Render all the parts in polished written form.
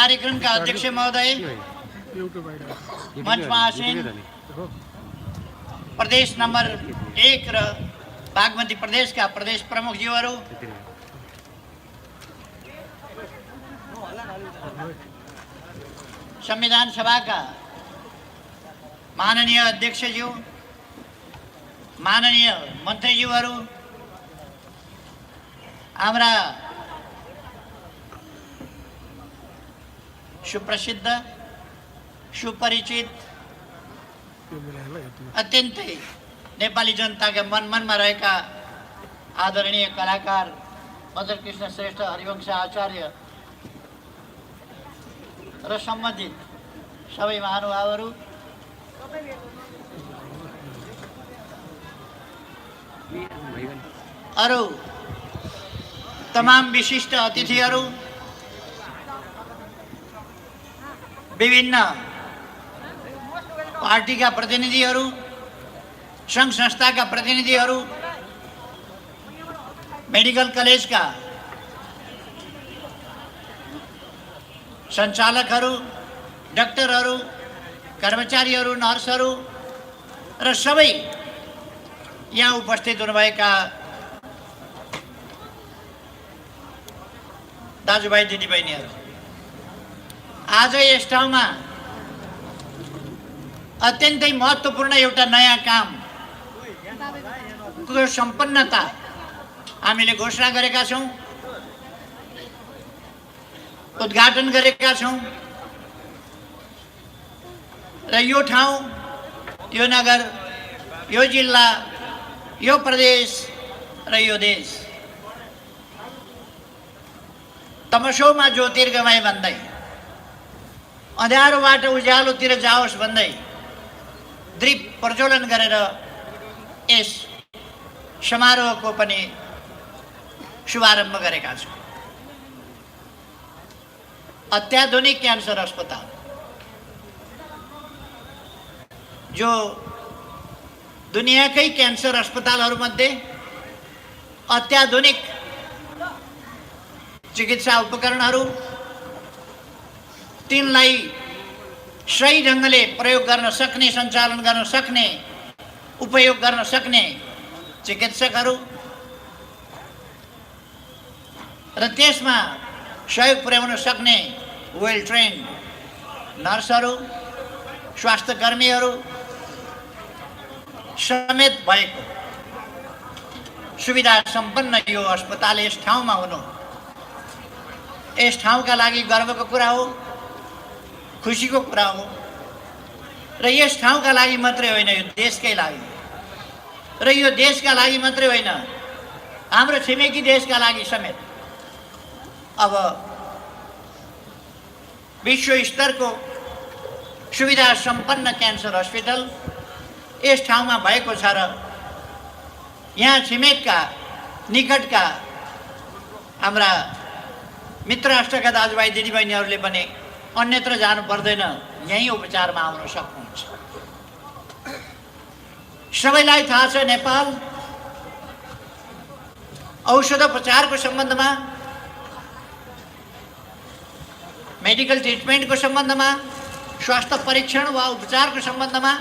कार्यक्रम का अध्यक्ष महोदय, मंच में आसीन प्रदेश नंबर 1 र बागमती प्रदेश का प्रदेश प्रमुख जीवहरू, संविधान सभा का माननीय अध्यक्षज्यू, माननीय मन्त्रीज्यूहरू, हाम्रा सुप्रसिद्ध सुपरिचित अत्यन्तै नेपाली जनताका मनमा रहेका आदरणीय कलाकार मदनकृष्ण श्रेष्ठ, हरिवंश आचार्य र सम्बन्धित सबै महानुभावहरू, अरू तमाम विशिष्ट अतिथिहरू, विभिन्न पार्टीका प्रतिनिधिहरू, संघ संस्थाका प्रतिनिधिहरू, मेडिकल कलेजका सञ्चालकहरू, डाक्टरहरू, कर्मचारीहरू, नर्सहरू र सबै यहाँ उपस्थित हुनुभएका दाजुभाइ दिदीबहिनीहरू, आज यस ठाउँमा अत्यन्तै महत्त्वपूर्ण एउटा नयाँ कामको सम्पन्नता हामीले घोषणा गरेका छौँ, उद्घाटन गरेका छौँ र यो ठाउँ, यो नगर, यो जिल्ला, यो प्रदेश र यो देश तमसोमा ज्योतिर्गमय भन्दै, अँध्यारोबाट उज्यालोतिर जाओस् भन्दै दीप प्रज्वलन गरेर यस समारोहको पनि शुभारम्भ गरेका छौँ। अत्याधुनिक क्यान्सर अस्पताल जो दुनियाकै क्यान्सर अस्पतालहरूमध्ये अत्याधुनिक चिकित्सा उपकरणहरू, तिनलाई सही ढङ्गले प्रयोग गर्न सक्ने, सञ्चालन गर्न सक्ने, उपयोग गर्न सक्ने चिकित्सकहरू र त्यसमा सहयोग पुर्याउन सक्ने वेल ट्रेन नर्सहरू, स्वास्थ्य कर्मीहरू समेत भएको सुविधा सम्पन्न यो अस्पताल यस ठाउँमा हुनु यस ठाउँका लागि गर्वको कुरा हो, खुसीको कुरा हो र यस ठाउँका लागि मात्रै होइन, यो देशकै लागि र यो देशका लागि मात्रै होइन, हाम्रो छिमेकी देशका लागि समेत अब विश्व स्तरको सुविधा सम्पन्न क्यान्सर हस्पिटल यस ठाउँमा भएको छ र यहाँ छिमेकका निकटका हाम्रा मित्र राष्ट्रका दाजुभाइ दिदीबहिनीहरूले पनि अन्यत्र जानु पर्दैन, यहीँ उपचारमा आउन सक्नुहुन्छ। सबैलाई थाहा छ, नेपाल औषधोपचारको सम्बन्धमा, मेडिकल ट्रिटमेन्टको सम्बन्धमा, स्वास्थ्य परीक्षण वा उपचारको सम्बन्धमा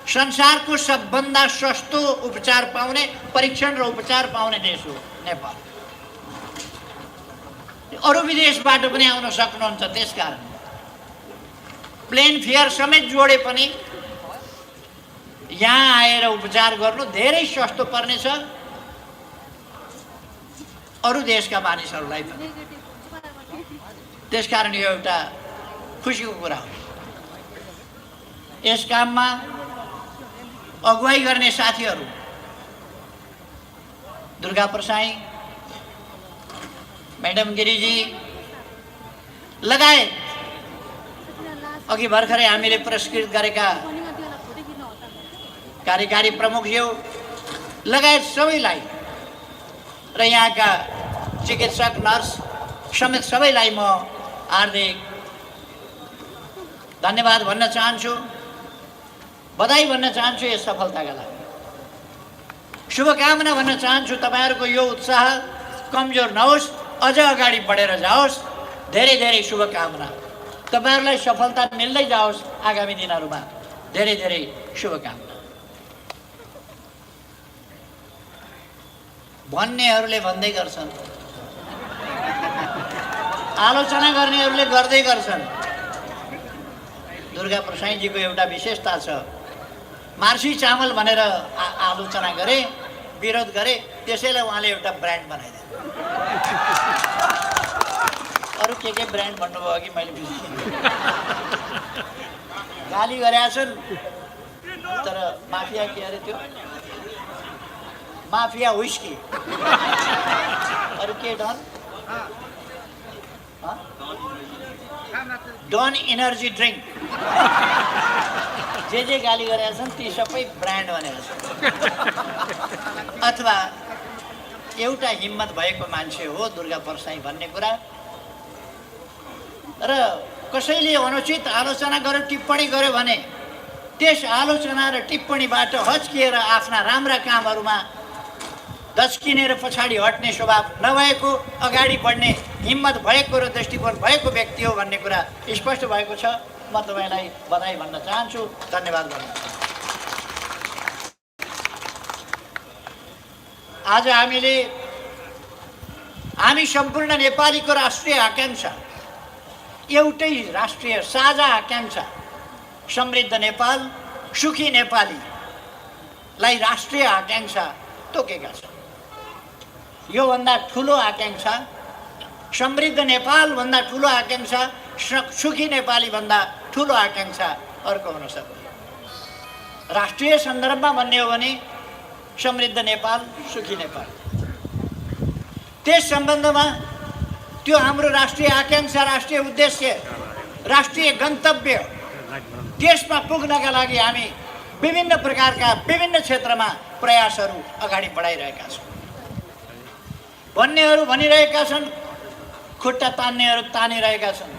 संसारको सबभन्दा सस्तो उपचार पाउने, परीक्षण र उपचार पाउने देश हो नेपाल। अरू विदेशबाट पनि आउन सक्नुहुन्छ, त्यसकारण प्लेन फेयर समेत जोडे पनि यहाँ आएर उपचार गर्नु धेरै सस्तो पर्नेछ अरू देशका मानिसहरूलाई पनि। त्यसकारण यो एउटा खुसीको कुरा हो। यस काममा अगुवाई गर्ने साथीहरू दुर्गा प्रसाई, मैडम गिरिजी लगायत अघि भर्खरै हामीले पुरस्कृत गरेका कार्यकारी प्रमुखज्यू लगायत सबैलाई र यहाँका चिकित्सक, नर्स समेत सबैलाई म हार्दिक धन्यवाद भन्न चाहन्छु, बधाई भन्न चाहन्छु यस सफलताका लागि। शुभकामना भन्न चाहन्छु, तपाईहरुको यो उत्साह कमजोर नहोस्, अझ अगाडि बढेर जाओस्। धेरै धेरै शुभकामना। तपाईहरुलाई सफलता मिल्दै जाओस् आगामी दिनहरुमा। धेरै धेरै शुभकामना। भन्नेहरूले भन्दै गर्छन्, आलोचना गर्नेहरूले गर्दै गर्छन्। दुर्गा प्रसाईजीको एउटा विशेषता छ, मार्सी चामल भनेर आलोचना गरे, विरोध गरे, त्यसैले उहाँले एउटा ब्रान्ड बनाइदिए। अरू के ब्रान्ड भन्नुभयो कि मैले बिर्सेँ। गाली गरेका छन्, तर माफिया के अरे त्यो माफिया व्हिस्की। अरू के डन डन एनर्जी ड्रिंक। जे गाली गरेका छन् ती सबै ब्रान्ड भनेर छन्। अथवा एउटा हिम्मत भएको मान्छे हो दुर्गा प्रसाई भन्ने कुरा। र कसैले अनुचित आलोचना गर्यो, टिप्पणी गर्यो भने त्यस आलोचना र टिप्पणीबाट हच्किएर आफ्ना राम्रा कामहरूमा दच्किने र पछाडि हट्ने स्वभाव नभएको, अगाडि बढ्ने हिम्मत भएको र दृष्टिकोण भएको व्यक्ति हो भन्ने कुरा स्पष्ट भएको छ। म तपाईलाई बधाई भन्न चाहन्छु, धन्यवाद भन्न चाहन्छु। आज हामी सम्पूर्ण नेपालीको राष्ट्रिय आकांक्षा, एउटै राष्ट्रिय साझा आकांक्षा समृद्ध नेपाल, सुखी नेपालीलाई राष्ट्रिय आकांक्षा तोकेका छौँ। योभन्दा ठुलो आकांक्षा, समृद्ध नेपाल भन्दा ठुलो आकांक्षा, सुखी नेपाली भन्दा ठुलो आकांक्षा अर्को हुन सक्दैन। राष्ट्रिय सन्दर्भमा भन्ने हो भने समृद्ध नेपाल, सुखी नेपाल। त्यस सम्बन्धमा त्यो हाम्रो राष्ट्रिय आकांक्षा, राष्ट्रिय उद्देश्य, राष्ट्रिय गन्तव्य, त्यसमा पुग्नका लागि हामी विभिन्न प्रकारका विभिन्न क्षेत्रमा प्रयासहरू अगाडि बढाइरहेका छौँ। भन्नेहरू भनिरहेका छन्, खुट्टा तान्नेहरू तानिरहेका छन्।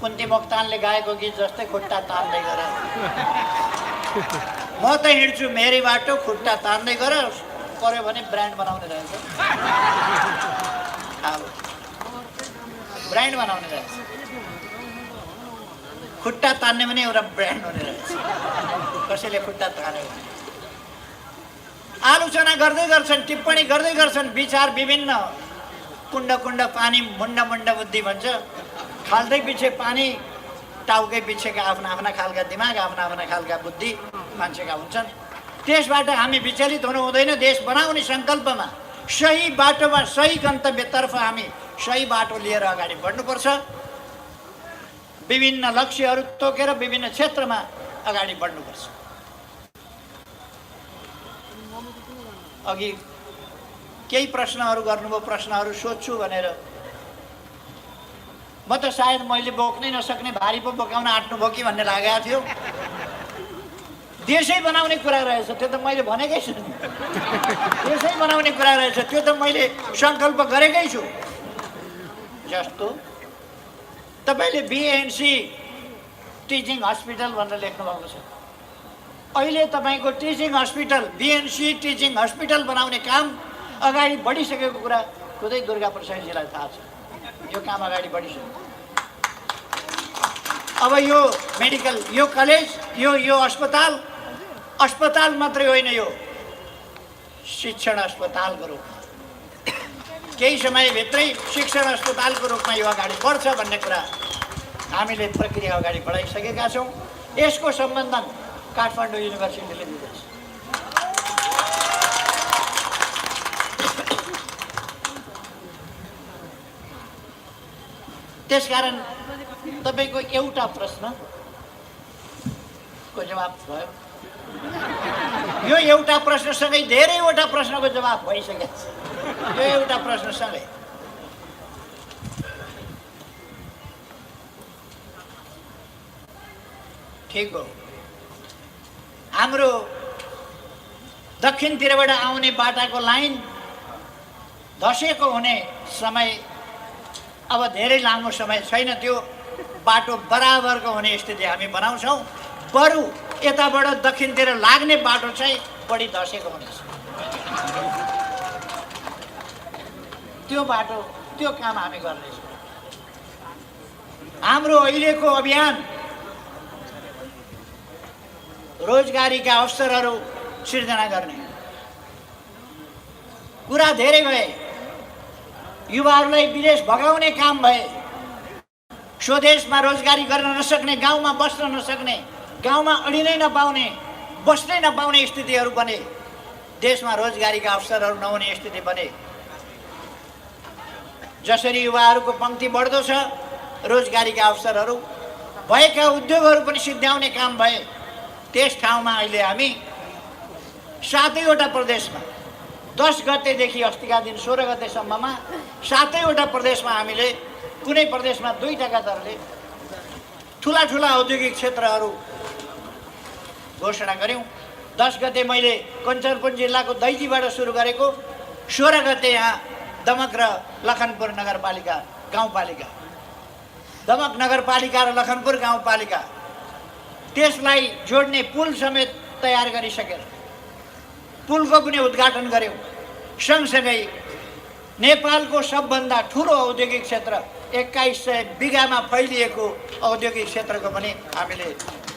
कुन्ती मोक्तानले गाएको गीत जस्तै खुट्टा तान्दै गर, म त हिँड्छु मेरै बाटो, खुट्टा तान्दै गर। पर्यो भने ब्रान्ड बनाउने रहेछ, ब्रान्ड बनाउने रहेछ। खुट्टा तान्ने भने एउटा ब्रान्ड हुने रहेछ। कसैले खुट्टा तान्यो भने आलोचना गर्दै गर्छन्, टिप्पणी गर्दै गर्छन्। विचार विभिन्न, कुण्ड कुण्ड पानी, मुण्ड मुण्ड बुद्धि भन्छ। खाल्दै पछि पानी, टाउकै पछिका आफ्ना आफ्ना खालका दिमाग, आफ्ना आफ्ना खालका बुद्धि मान्छेका हुन्छन्। त्यसबाट हामी विचलित हुनु हुँदैन। देश बनाउने सङ्कल्पमा, सही बाटोमा, सही गन्तव्यतर्फ हामी सही बाटो लिएर अगाडि बढ्नुपर्छ। विभिन्न लक्ष्यहरू तोकेर विभिन्न क्षेत्रमा अगाडि बढ्नुपर्छ। अघि केही प्रश्नहरू गर्नुभयो, प्रश्नहरू सोध्छु भनेर। म त सायद मैले बोक्नै नसक्ने भारी पो बोकाउन आँट्नुभयो कि भन्ने लागेको थियो। देशै बनाउने कुरा रहेछ, त्यो त मैले भनेकै छु। देशै बनाउने कुरा रहेछ, त्यो त मैले सङ्कल्प गरेकै छु। जस्तो तपाईँले बिएनसी टिचिङ हस्पिटल भनेर लेख्नुभएको छ। अहिले तपाईँको teaching hospital, BNC teaching hospital बनाउने काम अगाडि बढिसकेको कुरा खुदै दुर्गा प्रसाईजीलाई थाहा छ। यो काम अगाडि बढिसक्यो। अब यो मेडिकल, यो कलेज, यो अस्पताल मात्रै होइन, यो शिक्षण अस्पतालको रूपमा केही समयभित्रै शिक्षण अस्पतालको रूपमा यो अगाडि बढ्छ भन्ने कुरा हामीले प्रक्रिया अगाडि बढाइसकेका छौँ। यसको सम्बन्धन काठमाडौँ युनिभर्सिटीले दिँदैछ। त्यसकारण तपाईँको एउटा प्रश्नको जवाब भयो। यो एउटा प्रश्नसँगै धेरैवटा प्रश्नको जवाब भइसकेको छ। यो एउटा प्रश्नसँगै ठिक हो। हाम्रो दक्षिणतिरबाट आउने बाटाको लाइन धसेको हुने समय अब धेरै लामो समय छैन। त्यो बाटो बराबरको हुने स्थिति हामी बनाउँछौँ। बरु यताबाट दक्षिणतिर लाग्ने बाटो चाहिँ बढी धसेको हुनेछ। त्यो बाटो, त्यो काम हामी गर्नेछौँ। हाम्रो अहिलेको अभियान रोजगारीका अवसरहरू सिर्जना गर्ने कुरा धेरै भए, युवाहरूलाई विदेश भगाउने काम भए, स्वदेशमा रोजगारी गर्न नसक्ने, गाउँमा बस्न नसक्ने, गाउँमा अडिनै नपाउने, बस्नै नपाउने स्थितिहरू बने, देशमा रोजगारीका अवसरहरू नहुने स्थिति बने। जसरी युवाहरूको पङ्क्ति बढ्दो छ, रोजगारीका अवसरहरू भएका उद्योगहरू पनि सिद्ध्याउने काम भए। त्यस ठाउँमा अहिले हामी 7वटा प्रदेशमा 10 गतेदेखि अस्तिका दिन 16 गतेसम्ममा 7वटा प्रदेशमा हामीले कुनै प्रदेशमा 2% दरले ठुला ठुला औद्योगिक क्षेत्रहरू घोषणा गऱ्यौँ। 10 गते मैले कञ्चनपुर जिल्लाको दैलीबाट सुरु गरेको, 16 गते यहाँ दमक र लखनपुर नगरपालिका गाउँपालिका, दमक नगरपालिका र लखनपुर गाउँपालिका, त्यसलाई जोड्ने पुल समेत तयार गरिसकेर पुलको पनि उद्घाटन गऱ्यौँ। सँगसँगै नेपालको सबभन्दा ठुलो औद्योगिक क्षेत्र 2100 बिघामा फैलिएको औद्योगिक क्षेत्रको पनि हामीले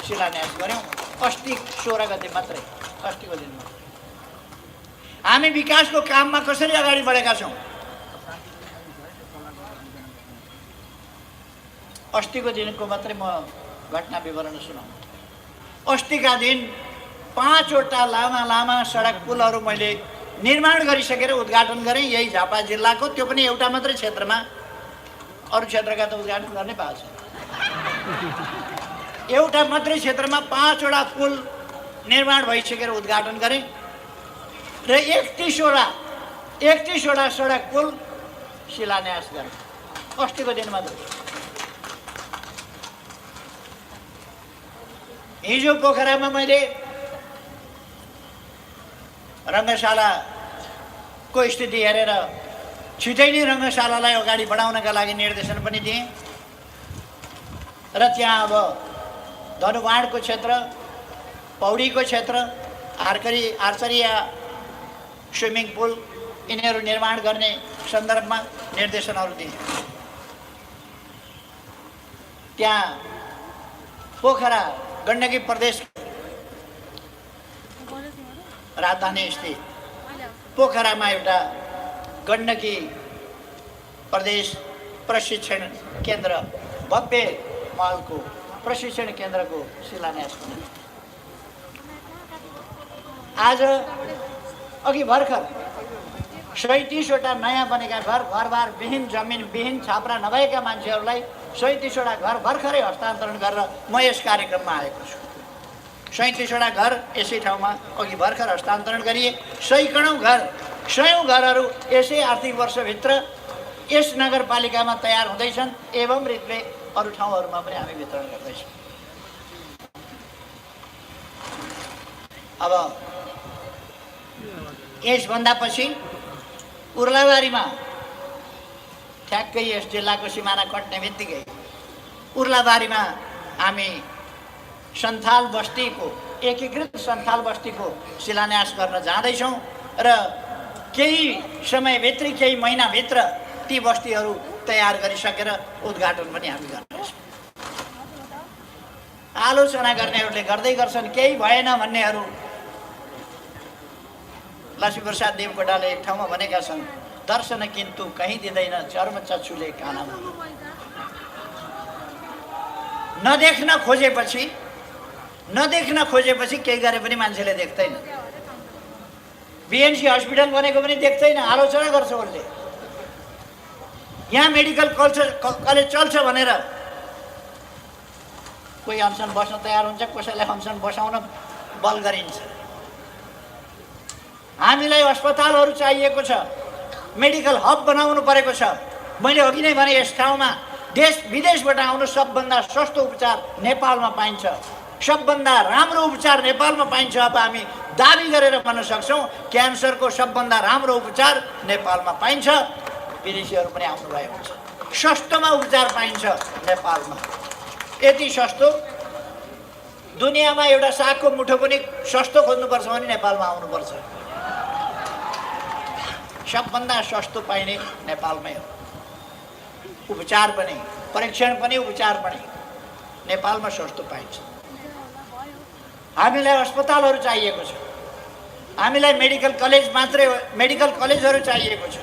शिलान्यास गऱ्यौँ। अस्ति 16 गते मात्रै, अस्तिको दिनमा। हामी विकासको काममा कसरी अगाडि बढेका छौँ? अस्तिको दिनको मात्रै म घटना विवरण सुनाउँ। अस्तिका दिन 5वटा लामा लामा सडक पुलहरू मैले निर्माण गरिसकेर उद्घाटन गरेँ, यही झापा जिल्लाको, त्यो पनि एउटा मात्रै क्षेत्रमा। अरू क्षेत्रका त उद्घाटन गर्नै पाएको छ। एउटा मात्रै क्षेत्रमा 5वटा पुल निर्माण भइसकेर उद्घाटन गरेँ र 31वटा सडक पुल शिलान्यास गरेँ अस्तिको दिन मात्रै। हिजो पोखरामा मैले रङ्गशालाको स्थिति हेरेर छिटै नै रङ्गशालालाई अगाडि बढाउनका लागि निर्देशन पनि दिएँ र त्यहाँ अब धनुवाडको क्षेत्र, पौडीको क्षेत्र, आर्चरी या स्विमिङ पुल यिनीहरू निर्माण गर्ने सन्दर्भमा निर्देशनहरू दिए। त्यहाँ पोखरा गण्डकी प्रदेश राजधानी स्थित पोखरामा एउटा गण्डकी प्रदेश प्रशिक्षण केन्द्र, भव्य महलको प्रशिक्षण केन्द्रको शिलान्यास पनि। आज अघि भर्खर 37वटा नयाँ बनेका घरबार विहीन, जमिन विहीन, छाप्रा नभएका मान्छेहरूलाई 37वटा घर भर्खरै हस्तान्तरण गरेर म यस कार्यक्रममा आएको छु। 37वटा घर यसै ठाउँमा अघि भर्खर हस्तान्तरण गरिए। सयौँ घरहरू यसै आर्थिक वर्षभित्र यस नगरपालिकामा तयार हुँदैछन्। एवं रीतले अरू ठाउँहरूमा पनि हामी वितरण गर्दैछौँ। अब यसभन्दा पछि उर्लाबारीमा ठ्याक्कै यस जिल्लाको सिमाना कट्ने बित्तिकै उर्लाबारीमा हामी सन्थाल बस्तीको, एकीकृत सन्थाल बस्तीको शिलान्यास गर्न जाँदैछौँ र केही समयभित्रै, केही महिनाभित्र ती बस्तीहरू तयार गरिसकेर उद्घाटन पनि हामी गर्नेछौँ। आलोचना गर्नेहरूले गर्दै गर्छन्, केही भएन भन्नेहरू। लक्ष्मीप्रसाद देवकोटाले एक ठाउँमा भनेका छन्, दर्शन किन्तु कहीँ दिँदैन, चर्म चक्षुले कानमा। नदेख्न खोजेपछि केही गरे पनि मान्छेले देख्दैन। बीएनसी हस्पिटल बनेको पनि देख्दैन, आलोचना गर्छ उसले। यहाँ मेडिकल कलेज चल्छ भनेर कोही अनसन बस्न तयार हुन्छ, कसैलाई अनसन बसाउन बल गरिन्छ। हामीलाई अस्पतालहरू चाहिएको छ, मेडिकल हब बनाउनु परेको छ। मैले अघि नै भने यस ठाउँमा देश विदेशबाट आउनु सबभन्दा सस्तो उपचार नेपालमा पाइन्छ, सबभन्दा राम्रो उपचार नेपालमा पाइन्छ। अब हामी दाबी गरेर भन्न सक्छौँ, क्यान्सरको सबभन्दा राम्रो उपचार नेपालमा पाइन्छ। विदेशीहरू पनि आउनुभएको हुन्छ। सस्तोमा उपचार पाइन्छ नेपालमा। यति सस्तो, दुनियाँमा एउटा सागको मुठो पनि सस्तो खोज्नुपर्छ भने नेपालमा आउनुपर्छ। सबभन्दा सस्तो पाइने नेपालमै हो। उपचार पनि, परीक्षण पनि, उपचार पनि नेपालमा सस्तो पाइन्छ। हामीलाई अस्पतालहरू चाहिएको छ, हामीलाई मेडिकल कलेजहरू चाहिएको छ,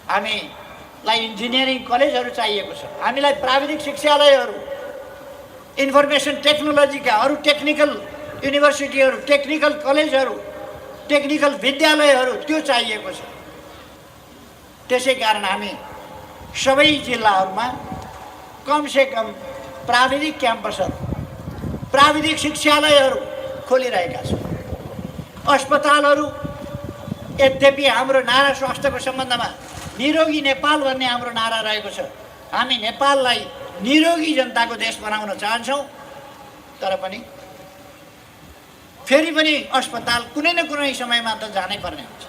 हामीलाई इन्जिनियरिङ कलेजहरू चाहिएको छ, हामीलाई प्राविधिक शिक्षालयहरू, इन्फर्मेसन टेक्नोलोजीका अरू टेक्निकल युनिभर्सिटीहरू, टेक्निकल कलेजहरू, टेक्निकल विद्यालयहरू त्यो चाहिएको छ। त्यसै कारण हामी सबै जिल्लाहरूमा कमसेकम प्राविधिक क्याम्पसहरू, प्राविधिक शिक्षालयहरू खोलिरहेका छौँ। अस्पतालहरू, यद्यपि हाम्रो नारा स्वास्थ्यको सम्बन्धमा निरोगी नेपाल भन्ने हाम्रो नारा रहेको छ। हामी नेपाललाई निरोगी जनताको देश बनाउन चाहन्छौँ, तर पनि फेरि पनि अस्पताल कुनै न कुनै समयमा त जानै पर्ने हुन्छ।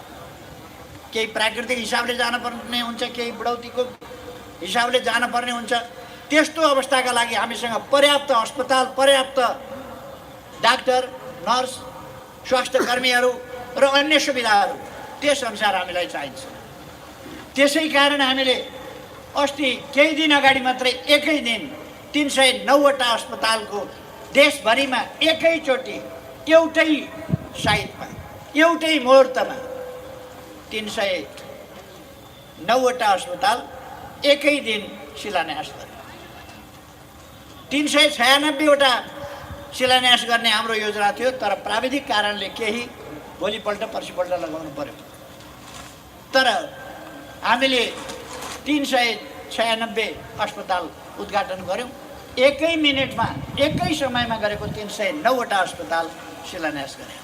केही प्राकृतिक हिसाबले जानुपर्ने हुन्छ, केही बुढौतीको हिसाबले जानुपर्ने हुन्छ। त्यस्तो अवस्थाका लागि हामीसँग पर्याप्त अस्पताल, पर्याप्त डाक्टर, नर्स, स्वास्थ्य कर्मीहरू र अन्य सुविधाहरू त्यसअनुसार हामीलाई चाहिन्छ। त्यसै कारण हामीले अस्ति केही दिन अगाडि मात्रै एकै दिन 309वटा अस्पतालको देशभरिमा एकैचोटि एउटै साइटमा, एउटै मुहुर्तमा 309वटा अस्पताल एकै दिन शिलान्यास गरे। 396वटा शिलान्यास गर्ने हाम्रो योजना थियो, तर प्राविधिक कारणले केही भोलिपल्ट पर्सिपल्ट लगाउनु पर्यो। तर हामीले 396 अस्पताल उद्घाटन गऱ्यौँ। एकै मिनेटमा, एकै समयमा गरेको 309वटा अस्पताल शिलान्यास गरे।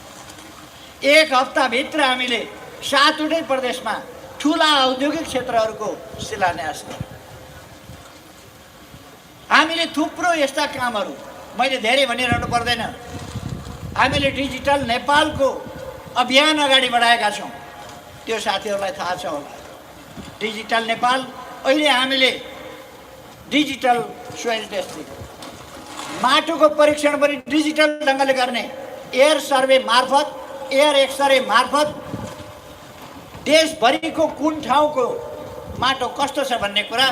एक हप्ताभित्र हामीले 7वटै प्रदेशमा ठुला औद्योगिक क्षेत्रहरूको शिलान्यास गऱ्यौँ। हामीले थुप्रो यस्ता कामहरू, मैले धेरै भनिरहनु पर्दैन, हामीले डिजिटल नेपालको अभियान अगाडि बढाएका छौँ। त्यो साथीहरूलाई थाहा छ होला। डिजिटल नेपाल, अहिले हामीले डिजिटल सोइल टेस्टिङ, माटोको परीक्षण पनि डिजिटल ढङ्गले गर्ने, एयर सर्वे मार्फत, एयर एक्सरे मार्फत देशभरिको कुन ठाउँको माटो कस्तो छ भन्ने कुरा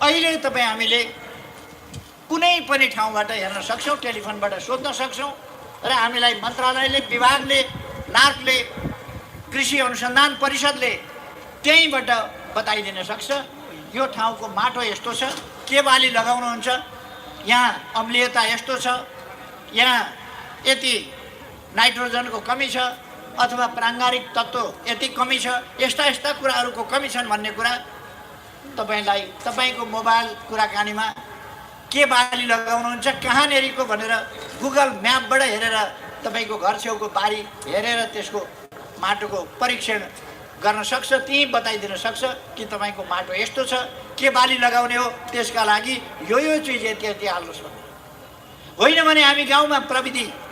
अहिले हामीले कुनै पनि ठाउँबाट हेर्न सक्छौँ, टेलिफोनबाट सोध्न सक्छौँ र हामीलाई मन्त्रालयले, विभागले, नार्कले, कृषि अनुसन्धान परिषदले त्यहीँबाट बताइदिन सक्छ। यो ठाउँको माटो यस्तो छ, के बाली लगाउनुहुन्छ, यहाँ अम्लीयता यस्तो छ, यहाँ यति नाइट्रोजनको कमी छ अथवा प्राङ्गारिक तत्त्व यति कमी छ, यस्ता यस्ता कुराहरूको कमी छन् भन्ने कुरा तपाईँलाई तपाईँको मोबाइल कुराकानीमा के बाली लगाउनुहुन्छ, कहाँनेरिको भनेर गुगल म्यापबाट हेरेर तपाईँको घर छेउको बारी हेरेर त्यसको माटोको परीक्षण गर्न सक्छ। त्यहीँ बताइदिन सक्छ कि तपाईँको माटो यस्तो छ, के बाली लगाउने हो, त्यसका लागि यो चिज यति यति हाल्नुहोस् भन्ने। होइन भने हामी गाउँमा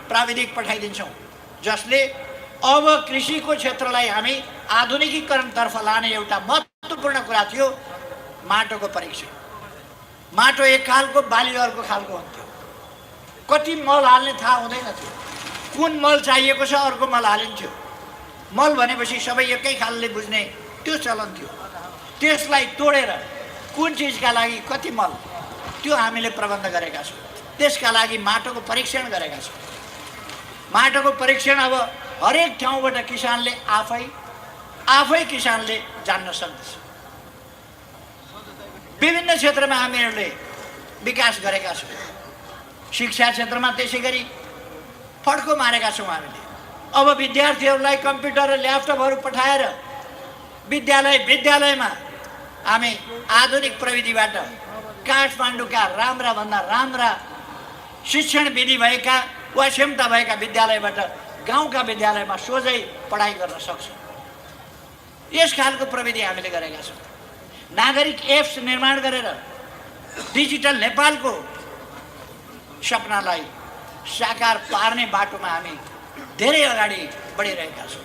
प्राविधिक पठाइदिन्छौँ, जसले अब कृषिको क्षेत्रलाई हामी आधुनिकीकरणतर्फ लाने एउटा महत्त्वपूर्ण कुरा थियो माटोको परीक्षण। माटो एक खालको, बाली अर्को खालको हुन्थ्यो। कति मल हाल्ने थाहा हुँदैन थियो, कुन मल चाहिएको छ अर्को मल हालिन्थ्यो। मल भनेपछि सबै एकै खालले बुझ्ने त्यो चलन थियो। त्यसलाई तोडेर कुन चिजका लागि कति मल, त्यो हामीले प्रबन्ध गरेका छौँ। त्यसका लागि माटोको परीक्षण गरेका छौँ। माटोको परीक्षण अब हरेक ठाउँबाट किसानले आफै किसानले जान्न सक्दछ। विभिन्न क्षेत्रमा हामीहरूले विकास गरेका छौँ। शिक्षा क्षेत्रमा त्यसै गरी फड्को मारेका छौँ हामीले। अब विद्यार्थीहरूलाई कम्प्युटर र ल्यापटपहरू पठाएर विद्यालयमा हामी आधुनिक प्रविधिबाट काठमाडौँका राम्राभन्दा राम्रा शिक्षण विधि भएका वा क्षमता भएका विद्यालयबाट गाउँका विद्यालयमा सोझै पढाइ गर्न सक्छौँ। यस खालको प्रविधि हामीले गरेका छौँ। नागरिक एप्स निर्माण गरेर डिजिटल नेपालको सपनालाई साकार पार्ने बाटोमा हामी धेरै अगाडि बढिरहेका छौँ।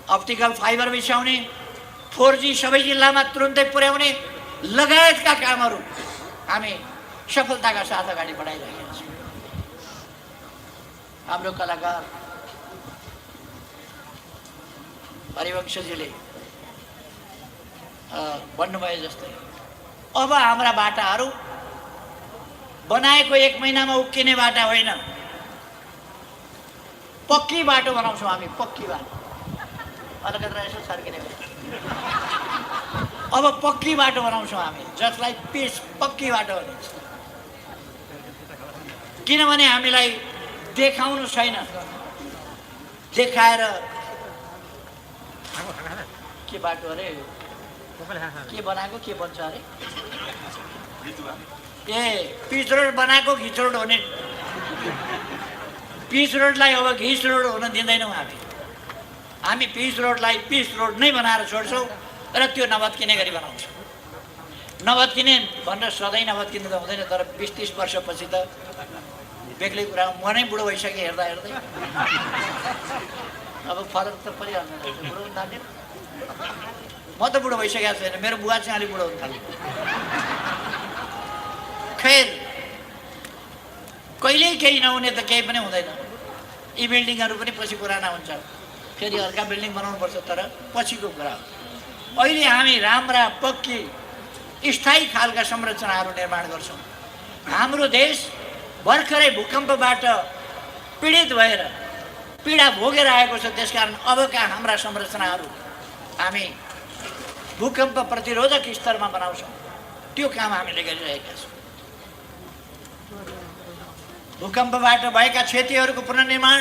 अप्टिकल फाइबर बिछाउने, 4G सबै जिल्लामा तुरुन्तै पुर्याउने लगायतका कामहरू हामी सफलताका साथ अगाडि बढाइरहेका छौँ। हाम्रो कलाकार हरिवंशजीले भन्नुभयो जस्तै अब हाम्रा बाटाहरू बनाएको 1 महिनामा उक्किने बाटा होइन, पक्की बाटो बनाउँछौँ हामी, पक्की बाटो। अलिकति यसो छर्किने अब पक्की बाटो बनाउँछौँ हामी, जसलाई पिच पक्की बाटो भनिन्छ। किनभने हामीलाई देखाउनु छैन, देखाएर के बाटो अरे के बनाएको के बन्छ अरे, ए पिच रोड बनाएको घिच रोड हुने, पिच रोडलाई अब घिच रोड हुन दिँदैनौँ हामी। हामी पिच रोडलाई पिच रोड नै बनाएर छोड्छौँ र त्यो नभत्किने गरी बनाउँछौँ। नभत्किने भनेर सधैँ नभत्किनु त हुँदैन, तर 20-30 वर्षपछि त बेग्लै कुरा हो। म नै बुढो भइसकेँ हेर्दा हेर्दै, अब फरक त परिहाल्छ। बुढो हुन थाल्यो, म त बुढो भइसकेको छैन, मेरो बुवा चाहिँ अलिक बुढो हुन थाल्यो। खैर कहिल्यै केही नहुने त केही पनि हुँदैन। यी बिल्डिङहरू पनि पछि पुराना हुन्छ, फेरि अर्का बिल्डिङ बनाउनुपर्छ, तर पछिको कुरा हो। अहिले हामी राम्रा पक्की स्थायी खालका संरचनाहरू निर्माण गर्छौँ। हाम्रो देश भर्खरै भूकम्पबाट पीडित भएर पीडा भोगेर आएको छ, त्यसकारण अबका हाम्रा संरचनाहरू हामी भूकम्प प्रतिरोधक स्तरमा बनाउँछौँ। त्यो काम हामीले गरिरहेका छौँ। भूकम्पबाट भएका क्षतिहरूको पुनर्निर्माण,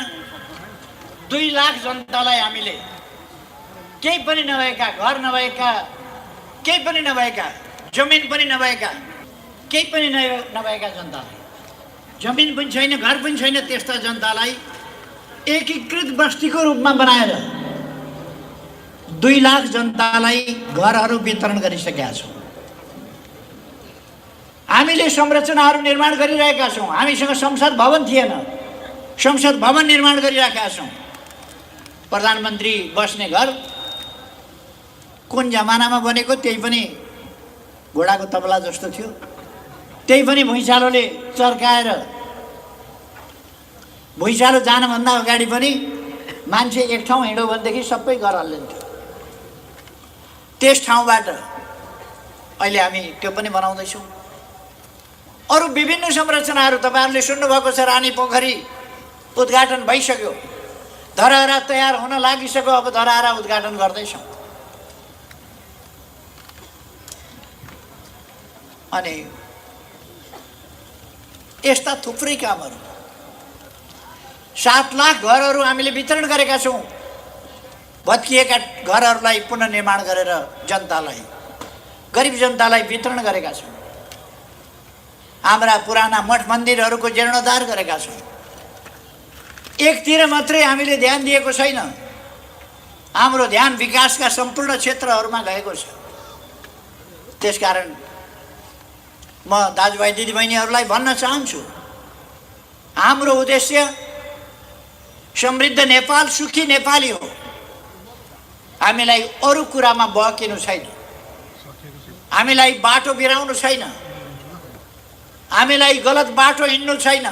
2 लाख जनतालाई हामीले केही पनि नभएका, घर नभएका, केही पनि नभएका, जमिन पनि नभएका, केही पनि नभएका जनतालाई, जमिन पनि छैन, घर पनि छैन, त्यस्ता जनतालाई एकीकृत बस्तीको रूपमा बनाएर 2 लाख जनतालाई घरहरू वितरण गरिसकेका छौँ। हामीले संरचनाहरू निर्माण गरिरहेका छौँ। हामीसँग संसद भवन थिएन, संसद भवन निर्माण गरिरहेका छौँ। प्रधानमन्त्री बस्ने घर कुन जमानामा बनेको, त्यही पनि घोडाको तबला जस्तो थियो, त्यही पनि भुइँचालोले चर्काएर, भुइँचालो जानभन्दा अगाडि पनि मान्छे एक ठाउँ हिँड्यो भनेदेखि सबै घर हल्लिन्थ्यो। त्यस ठाउँबाट अहिले हामी त्यो पनि बनाउँदैछौँ। अरू विभिन्न संरचनाहरू तपाईँहरूले सुन्नुभएको छ। रानी पोखरी उद्घाटन भइसक्यो, धरहरा तयार हुन लागिसक्यो, अब धरहरा उद्घाटन गर्दैछौँ। अनि यस्ता थुप्रै कामहरू, 7 लाख घरहरू हामीले वितरण गरेका छौँ। भत्किएका घरहरूलाई पुनर्निर्माण गरेर जनतालाई, गरिब जनतालाई वितरण गरेका छौँ। हाम्रा पुराना मठ मन्दिरहरूको जीर्णोद्धार गरेका छौँ। एकतिर मात्रै हामीले ध्यान दिएको छैन, हाम्रो ध्यान विकासका सम्पूर्ण क्षेत्रहरूमा गएको छ। त्यसकारण म दाजुभाइ दिदीबहिनीहरूलाई भन्न चाहन्छु, हाम्रो उद्देश्य समृद्ध नेपाल, सुखी नेपाली हो। हामीलाई अरू कुरामा बहकिनु छैन, हामीलाई बाटो बिराउनु छैन, हामीलाई गलत बाटो हिँड्नु छैन,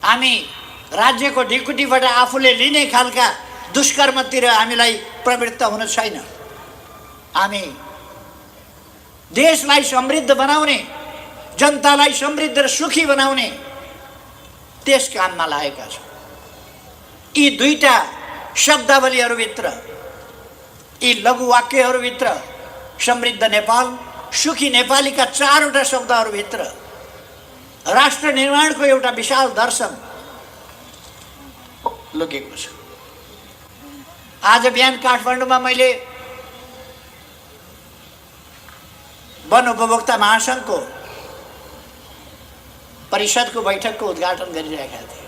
हामी राज्यको ढिकुटीबाट आफूले लिने खालका दुष्कर्मतिर हामीलाई प्रवृत्त हुनु छैन। हामी देशलाई समृद्ध बनाउने, जनतालाई समृद्ध र सुखी बनाउने त्यस काममा लागेका छौँ। यी 2टा शब्दावलीहरूभित्र, यी लघुवाक्यहरूभित्र, समृद्ध नेपाल, सुखी नेपालीका 4वटा शब्दहरूभित्र राष्ट्र निर्माणको एउटा विशाल दर्शन लुकेको छ। आज बिहान काठमाडौँमा मैले वन उपभोक्ता महासङ्घको परिषदको बैठकको उद्घाटन गरिरहेका थिएँ।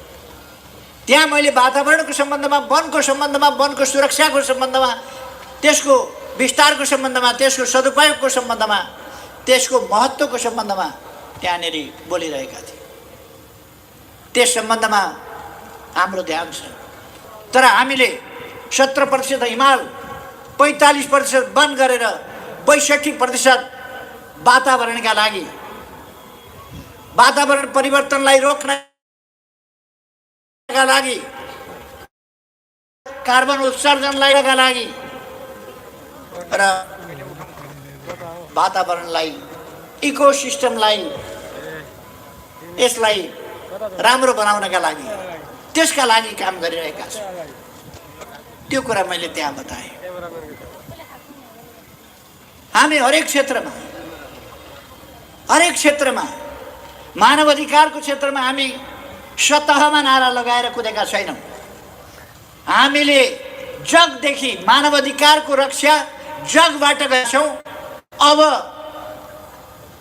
त्यहाँ मैले वातावरणको सम्बन्धमा, वनको सम्बन्धमा, वनको सुरक्षाको सम्बन्धमा, त्यसको विस्तारको सम्बन्धमा, त्यसको सदुपयोगको सम्बन्धमा, त्यसको महत्त्वको सम्बन्धमा त्यहाँनिर बोलिरहेका थिए। त्यस सम्बन्धमा हाम्रो ध्यान छ। तर हामीले 17% हिमाल, 45% वन गरेर 62% वातावरणका लागि, वातावरण परिवर्तनलाई रोक्नका लागि, कार्बन उत्सर्जनलाई लागि र वातावरणलाई, इकोसिस्टमलाई, यसलाई राम्रो बनाउनका लागि, त्यसका लागि काम गरिरहेका छौँ। त्यो कुरा मैले त्यहाँ बताएँ। हामी हरेक क्षेत्रमा मानव अधिकारको क्षेत्रमा हामी सतहमा नारा लगाएर कुदेका छैनौँ। हामीले जगदेखि मानव अधिकारको रक्षा जगबाट गर्छौँ। अब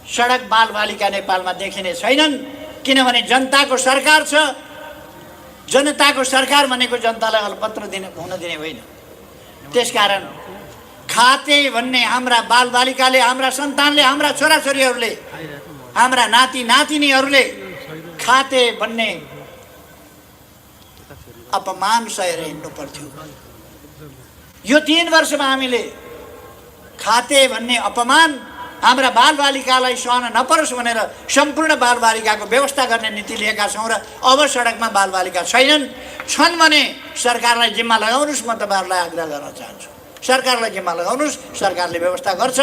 सडक बालबालिका नेपालमा देखिने छैनन्, किनभने जनताको सरकार छ। जनताको सरकार भनेको जनतालाई अलपत्र हुन दिने होइन। त्यसकारण खाते भन्ने हाम्रा बालबालिकाले, हाम्रा सन्तानले, हाम्रा छोराछोरीहरूले, हाम्रा नाति नातिनीहरूले खाते भन्ने अपमान सहेर हिँड्नु पर्थ्यो। यो 3 वर्षमा हामीले खाते भन्ने अपमान हाम्रा बालबालिकालाई सहन नपरोस् भनेर सम्पूर्ण बालबालिकाको व्यवस्था गर्ने नीति लिएका छौँ। र अब सडकमा बालबालिका छन् भने सरकारलाई जिम्मा लगाउनुहोस्। म तपाईँहरूलाई आग्रह गर्न चाहन्छु, सरकारलाई जिम्मा लगाउनुहोस्। सरकारले व्यवस्था गर्छ।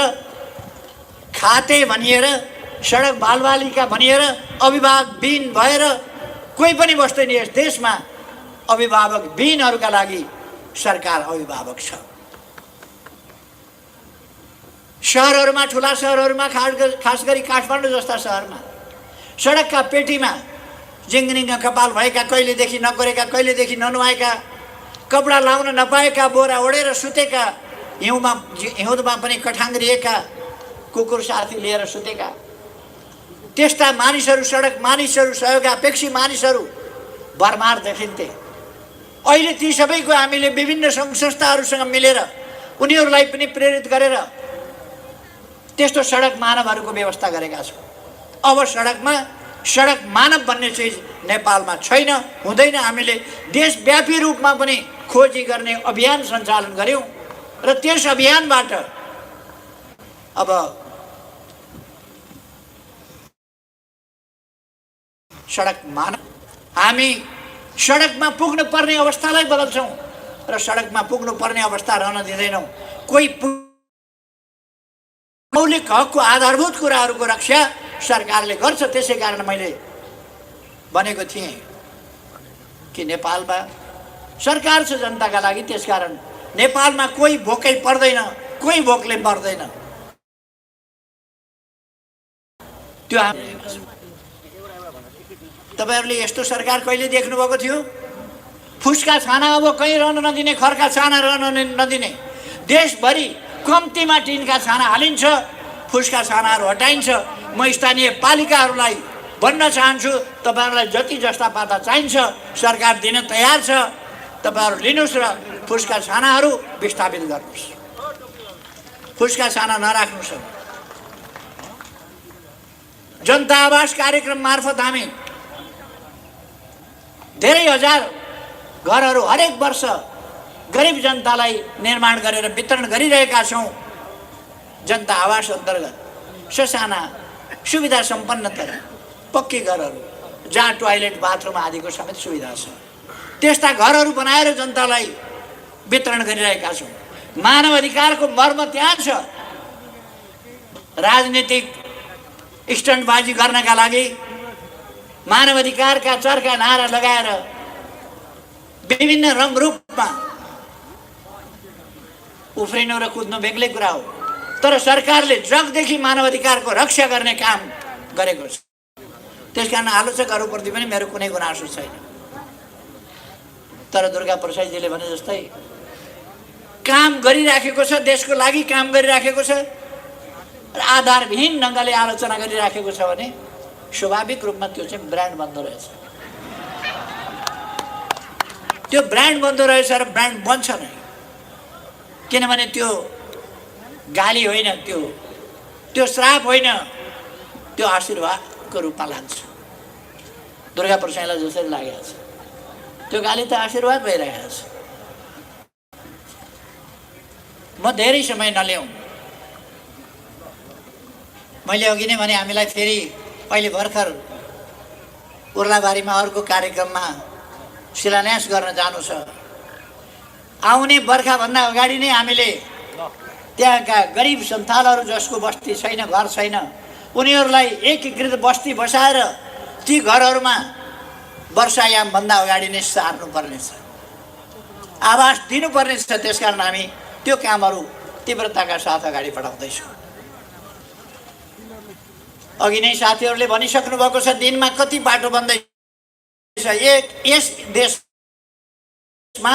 खाते भनिएर, सडक बालबालिका भनिएर अभिभावकविहीन भएर कोही पनि बस्दैन यस देशमा। अभिभावकविहीनहरूका लागि सरकार अभिभावक छ। सहरहरूमा, ठुला सहरहरूमा, खास गरी काठमाडौँ जस्ता सहरमा सडकका पेटीमा जिङ्गिङ कपाल भएका, कहिलेदेखि नकोरेका, कहिलेदेखि ननुहाएका, कपडा लाउन नपाएका, बोरा ओढेर सुतेका, हिउँदमा पनि कठाङ्ग्रिएका, कुकुर साथी लिएर सुतेका, त्यस्ता मानिसहरू, सडक मानिसहरू, सहयोगापेक्षी मानिसहरू भरमार देखिन्थे। अहिले ती सबैको हामीले विभिन्न सङ्घ संस्थाहरूसँग मिलेर उनीहरूलाई पनि प्रेरित गरेर त्यस्तो सडक मानवहरूको व्यवस्था गरेका छौँ। अब सडकमा सडक मानव भन्ने चिज नेपालमा छैन, हुँदैन। हामीले देशव्यापी रूपमा पनि खोजी गर्ने अभियान सञ्चालन गर्यौँ र त्यस अभियानबाट अब सडक मानव, हामी सडकमा पुग्नु पर्ने अवस्थालाई बदल्छौँ र सडकमा पुग्नु पर्ने अवस्था रहन दिँदैनौँ। कोही मौलिक हकको आधारभूत कुराहरूको रक्षा सरकारले गर्छ। त्यसै कारण मैले भनेको थिएँ कि नेपालमा सरकार छ जनताका लागि। त्यसकारण नेपालमा कोही भोकै पर्दैन, कोही भोकले मर्दैन। त्यो तपाईँहरूले यस्तो सरकार कहिले देख्नुभएको थियो? फुस्का छाना अब कहीँ रहन नदिने, खर्का छाना रहन नदिने, देशभरि कम्तीमा टिनका छाना हालिन्छ, फुस्का छानाहरू हटाइन्छ। म स्थानीय पालिकाहरूलाई भन्न चाहन्छु, तपाईँहरूलाई जति जस्ता पाता चाहिन्छ सरकार दिन तयार छ। तपाईँहरू लिनुहोस् र फुस्का छानाहरू विस्थापित गर्नुहोस्। फुस्का छाना नराख्नुहोस्। जनता आवास कार्यक्रम मार्फत हामी धेरै हजार घरहरू हरेक वर्ष गरिब जनतालाई निर्माण गरेर वितरण गरिरहेका छौँ। जनता आवास अन्तर्गत ससाना सुविधा सम्पन्न तर पक्की घरहरू जहाँ टोयलेट, बाथरुम आदिको समेत सुविधा छ, त्यस्ता घरहरू बनाएर जनतालाई वितरण गरिरहेका छौँ। मानव अधिकारको मर्म त्यहाँ छ। राजनीतिक स्टन्टबाजी गर्नका लागि मानव अधिकारका चर्का नारा लगाएर विभिन्न रङरूपमा उफ्रिनु र कुद्नु बेग्लै कुरा हो। तर सरकारले जगदेखि मानव अधिकारको रक्षा गर्ने काम गरेको छ। त्यसकारण आलोचकहरूप्रति पनि मेरो कुनै गुनासो छैन। तर दुर्गा प्रसादजीले भने जस्तै काम गरिराखेको छ, देशको लागि काम गरिराखेको छ र आधारविहीन ढङ्गले आलोचना गरिराखेको छ भने स्वाभाविक रूपमा त्यो चाहिँ ब्रान्ड बन्दो रहेछ। त्यो ब्रान्ड बन्दो रहेछ र ब्रान्ड बन्छ नै, किनभने त्यो गाली होइन, त्यो श्राप होइन, त्यो आशीर्वादको रूपमा लाग्छ। दुर्गा प्रसादलाई जसरी लागेको छ त्यो गाली त आशीर्वाद भइरहेको छ। म धेरै समय नल्याउँ, मैले अघि नै भने हामीलाई फेरि अहिले भर्खर उर्लाबारीमा अर्को कार्यक्रममा शिलान्यास गर्न जानु छ। आउने बर्खाभन्दा अगाडि नै हामीले त्यहाँका गरिब सन्थालहरू जसको बस्ती छैन, घर छैन, उनीहरूलाई एकीकृत बस्ती बसाएर ती घरहरूमा वर्षायामभन्दा अगाडि नै सार्नुपर्नेछ, आवास दिनुपर्नेछ। त्यसकारण हामी त्यो कामहरू तीव्रताका साथ अगाडि बढाउँदैछौँ। अघि नै साथीहरूले भनिसक्नु भएको छ दिनमा कति बाटो बन्दैछ। यस देशमा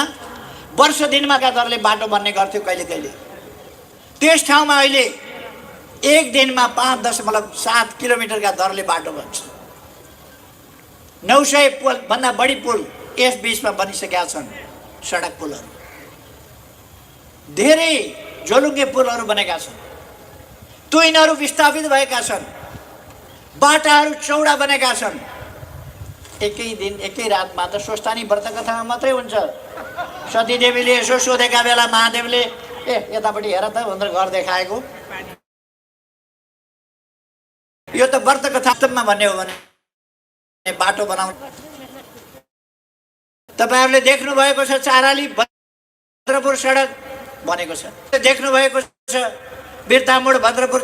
वर्ष दिनमाका दरले बाटो बन्ने गर्थ्यो कहिले कहिले, त्यस ठाउँमा अहिले एक दिनमा 5.7 किलोमिटरका दरले बाटो बन्छ। 900 पुलभन्दा बढी पुल यस बिचमा बनिसकेका छन्। सडक पुलहरू, धेरै झोलुङ्गे पुलहरू बनेका छन्, तुइनहरू विस्थापित भएका छन्, बाटाहरू चौडा बनेका छन्। एकै दिन एकै रातमा त स्वस्थानी व्रत कथामा मात्रै हुन्छ। सतीदेवीले यसो सोधेका बेला महादेवले यतापट्टि हेर त भनेर घर देखाएको। यो त व्रत कथामा भन्ने हो भने बाटो बनाउनु। तपाईहरुले देख्नु भएको छ चाराली भद्रपुर सडक बनेको छ, देख्नु भएको छ बिरतामोड भद्रपुर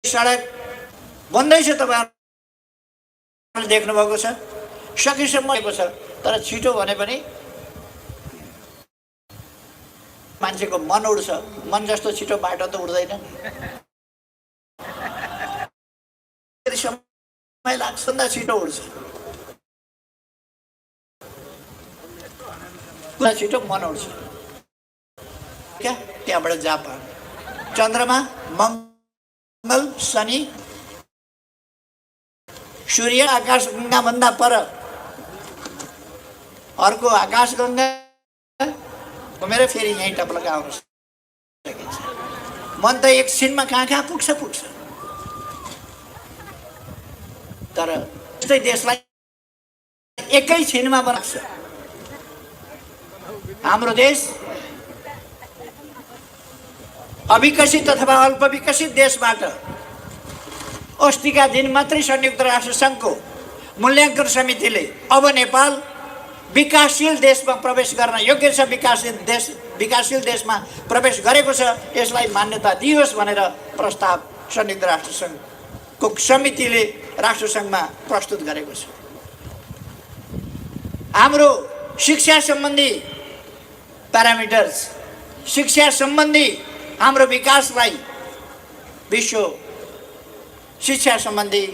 सडक बन्दैछ। तपाईहरुले देख्नु भएको छ, सकेसम्म भएको छ। तर छिटो भने पनि मान्छेको मन उड्छ, मन जस्तो छिटो बाटो त उड्दैन। समय लाग्छ, भन्दा छिटो उड्छ, छिटो मन उड्छ। क्या त्यहाँबाट जापान, चन्द्रमा, मङ्गल, शनि, सूर्य आकाशगङ्गा भन्दा पर अर्को आकाशगङ्गा घुमेर फेरि यहीँ टपलका आउन सकिन्छ। मन त एकछिनमा कहाँ कहाँ पुग्छ। तर यस्तै देशलाई एकैछिनमा बनाउँछ। हाम्रो देश अविकसित अथवा अल्प विकसित देशबाट अस्तिका दिन मात्रै संयुक्त राष्ट्र सङ्घको मूल्याङ्कन समितिले अब नेपाल विकासशील देशमा प्रवेश गर्न योग्य छ, विकासशील देशमा प्रवेश गरेको छ, यसलाई मान्यता दियोस् भनेर प्रस्ताव संयुक्त राष्ट्र सङ्घको समितिले राष्ट्रसङ्घमा प्रस्तुत गरेको छ। हाम्रो शिक्षा सम्बन्धी प्यारामिटर्स, शिक्षा सम्बन्धी हाम्रो विकासलाई विश्व शिक्षा सम्बन्धी,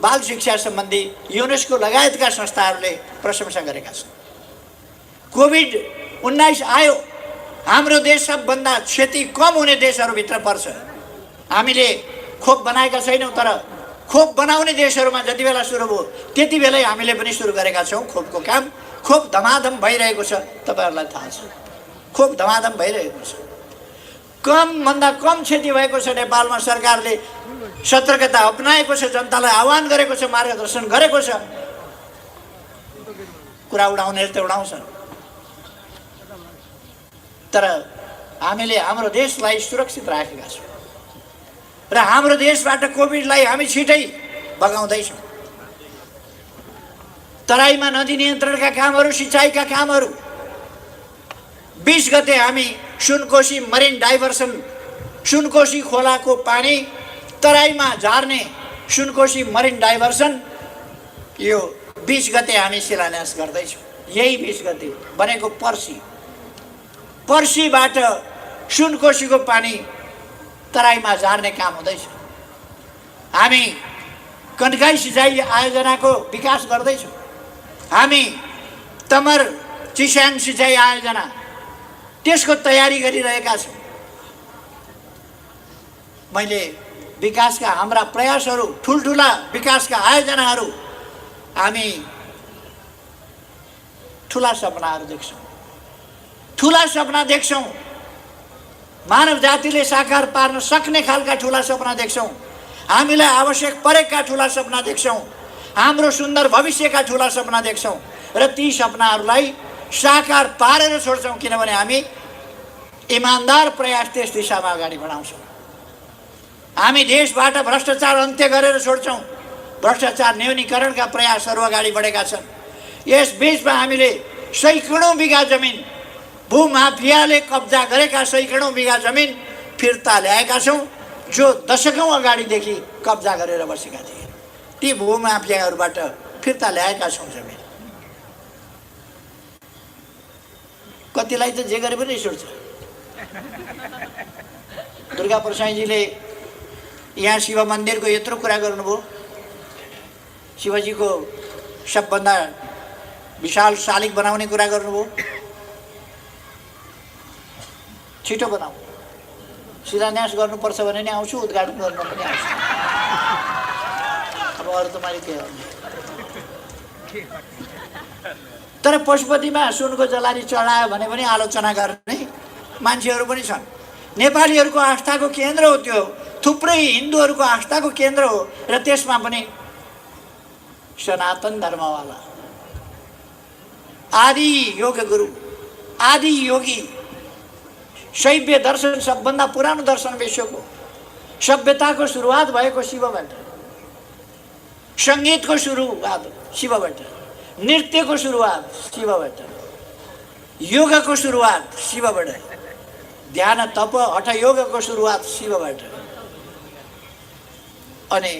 बाल शिक्षा सम्बन्धी युनेस्को लगायतका संस्थाहरूले प्रशंसा गरेका छन्। कोभिड-19 आयो, हाम्रो देश सबभन्दा क्षति कम हुने देशहरूभित्र पर्छ। हामीले खोप बनाएका छैनौँ, तर खोप बनाउने देशहरूमा जति बेला सुरु भयो त्यति बेलै हामीले पनि सुरु गरेका छौँ खोपको काम। खोप धमाधम भइरहेको छ, तपाईहरूलाई थाहा छ, खोप धमाधम भइरहेको छ। कमभन्दा कम क्षति भएको छ। नेपालमा सरकारले सतर्कता अपनाएको छ, जनतालाई आह्वान गरेको छ, मार्गदर्शन गरेको छ। कुरा उडाउनेहरू त उडाउँछन्, तर हामीले हाम्रो देशलाई सुरक्षित राखेका छौँ र हाम्रो देशबाट कोभिडलाई हामी छिटै भगाउँदैछौँ। तराईमा नदी नियन्त्रणका कामहरू, सिँचाइका कामहरू, 20 गते हामी सुनकोशी मरिन डाइभर्सन, सुनकोशी खोलाको पानी तराईमा झार्ने सुनकोशी मरिन डाइभर्सन, यो 20 गते हामी शिलान्यास गर्दैछौँ। यही 20 गते बनेको पर्सीबाट सुनकोशीको पानी तराईमा झार्ने काम हुँदैछ। हामी कन्काई सिँचाइ आयोजनाको विकास गर्दैछौँ। हामी तमर चिस्याङ सिँचाइ आयोजना, त्यसको तयारी गरिरहेका छौँ। मैले विकासका हाम्रा प्रयासहरू, ठुल्ठुला विकासका आयोजनाहरू, हामी ठुला सपनाहरू देख्छौँ, ठुला सपना देख्छौँ। मानव जातिले साकार पार्न सक्ने खालका ठुला सपना देख्छौँ। हामीलाई आवश्यक परेका ठुला सपना देख्छौँ। हाम्रो सुन्दर भविष्यका ठुला सपना देख्छौँ र ती सपनाहरूलाई साकार पारेर छोड्छौँ, किनभने हामी इमान्दार प्रयास त्यस दिशामा अगाडि बढाउँछौँ। हामी देशबाट भ्रष्टाचार अन्त्य गरेर छोड्छौँ। भ्रष्टाचार न्यूनीकरणका प्रयासहरू अगाडि बढेका छन्। यस बीचमा हामीले सैकडौँ बिघा जमिन, भूमाफियाले कब्जा गरेका सैकडौँ बिघा जमिन फिर्ता ल्याएका छौँ, जो दशकौँ अगाडिदेखि कब्जा गरेर बसेका थिए। ती भूमाफियाहरूबाट फिर्ता ल्याएका छौँ जमिन। कतिलाई त जे गरे पनि रिस उठ्छ। दुर्गा प्रसाईजीले यहाँ शिव मन्दिरको यत्रो कुरा गर्नुभयो, शिवजीको सबभन्दा विशाल शालिग बनाउने कुरा गर्नुभयो। छिटो बनाऊ, शिलान्यास गर्नुपर्छ भने नि आउँछु, उद्घाटन गर्न पनि आउँछु। अब अरू त मैले के गर्नु। तर पशुपतिमा सुनको जलारी चढायो भने पनि आलोचना गर्ने मान्छेहरू पनि छन्। नेपालीहरूको आस्थाको केन्द्र हो त्यो, थुप्रै हिन्दूहरूको आस्थाको केन्द्र हो, र त्यसमा पनि सनातन धर्मवाला आदि योग गुरु, आदि योगी, शैव्य दर्शन सबभन्दा पुरानो दर्शन विश्वको, सभ्यताको सुरुवात भएको शिवबाट, सङ्गीतको सुरुवात शिवबाट, नृत्यको सुरुवात शिवबाट, योगको सुरुवात शिवबाट, ध्यान तप हठ योगको सुरुवात शिवबाट। अनि